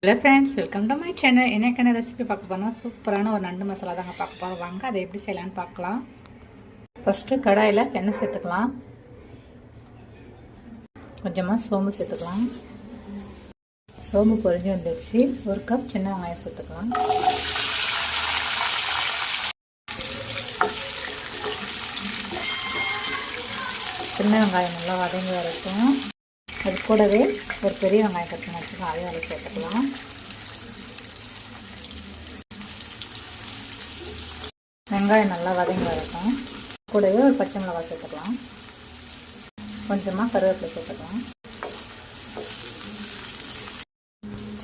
Hello friends, welcome to my channel. எனக்கான recipe பார்க்க போனால் சூப்பரான ஒரு நண்டு மசாலா தாங்க பார்க்க போகிறோம். வாங்க அதை எப்படி செய்யலான்னு பார்க்கலாம். ஃபஸ்ட்டு கடாயில் எண்ணெய் சேர்த்துக்கலாம். கொஞ்சமாக சோம்பு சேர்த்துக்கலாம். சோம்பு பொரிஞ்சு வந்துடுச்சு. ஒரு கப் சின்ன வெங்காயம் சேர்த்துக்கலாம். சின்ன வெங்காயம் நல்லா வதங்கி வரைக்கும் அது கூடவே ஒரு பெரிய வெங்காயம் கட் பண்ணி வச்சுக்கலாம். அதையும் அதில் சேர்த்துக்கலாம். வெங்காயம் நல்லா வதங்கி வரைக்கும் கூடவே ஒரு பச்சை மிளகாய் சேர்த்துக்கலாம். கொஞ்சமாக கருவேப்பிலை சேர்த்துக்கலாம்.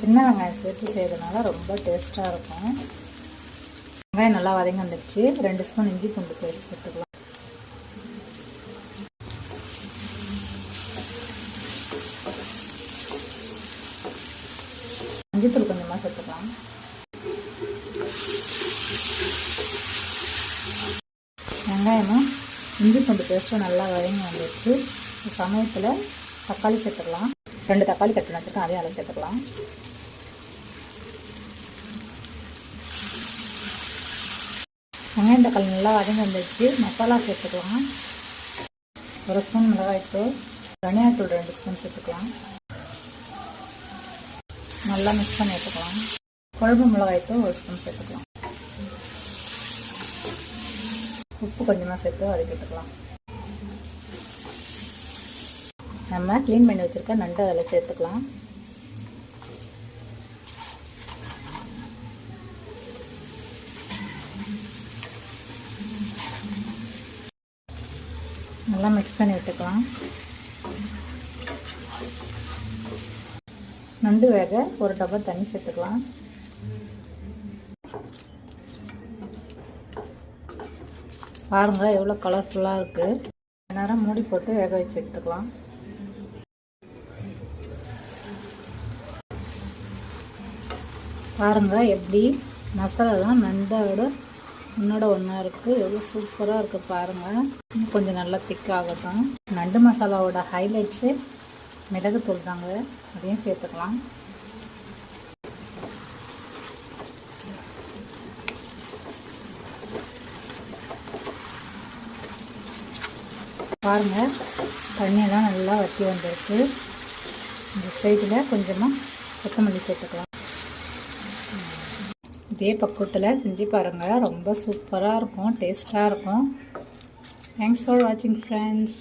சின்ன வெங்காயம் சேர்த்து செய்யறதுனால ரொம்ப டேஸ்ட்டாக இருக்கும். வெங்காயம் நல்லா வதங்கி வந்துடுச்சு. 2 ஸ்பூன் இஞ்சி பூண்டு பேஸ்ட் சேர்த்துக்கலாம். மஞ்சத்தூள் கொஞ்சமாக சேர்த்துக்கலாம். வெங்காயமும் இஞ்சி பூண்டு பேஸ்ட்டும் நல்லா வதங்கி வந்துடுச்சு. சமயத்தில் தக்காளி சேர்த்துக்கலாம். 2 தக்காளி கட் பண்ணி வச்சுருக்கேன், அதையும் அதில் சேர்த்துக்கலாம். வெங்காயம் தக்காளி நல்லா வதங்கி வந்துடுச்சு. மசாலா சேர்த்துக்கலாம். 1 ஸ்பூன் மிளகாய்த்தூள், தனியாத்தூள் 2 ஸ்பூன் சேர்த்துக்கலாம். நல்லா மிக்ஸ் பண்ணி எடுத்துக்கலாம். குழம்பு மிளகாய்த்தூள் 1 ஸ்பூன் சேர்த்துக்கலாம். உப்பு கொஞ்சமாக சேர்த்து வதக்கிட்டுக்கலாம். நம்ம க்ளீன் பண்ணி வச்சுருக்க நண்டு அதில் சேர்த்துக்கலாம். நல்லா மிக்ஸ் பண்ணி விட்டுக்கலாம். நண்டு வேக ஒரு டப்பா தண்ணி சேர்த்துக்கலாம். பாருங்கள் எவ்வளோ கலர்ஃபுல்லாக இருக்குது. நேரம் மூடி போட்டு வேக வச்சு எடுத்துக்கலாம். பாருங்கள் எப்படி மசாலாலாம் நண்டோட ஒன்றோட ஒன்றா இருக்குது. எவ்வளோ சூப்பராக இருக்குது பாருங்கள். கொஞ்சம் நல்லா திக்காகட்டும். நண்டு மசாலாவோட ஹைலைட்ஸு மிளகுத்தூள் தாங்க, அதையும் சேர்த்துக்கலாம். பாருங்கள் தண்ணியெல்லாம் நல்லா வற்றி வந்திருக்கு. இந்த ஸ்டைட்டில் கொஞ்சமாக கொத்தமல்லி சேர்த்துக்கலாம். இதே பக்குவத்தில் செஞ்சு பாருங்கள். ரொம்ப சூப்பராக இருக்கும், டேஸ்ட்டாக இருக்கும். தேங்க்ஸ் ஃபார் வாட்சிங் ஃப்ரெண்ட்ஸ்.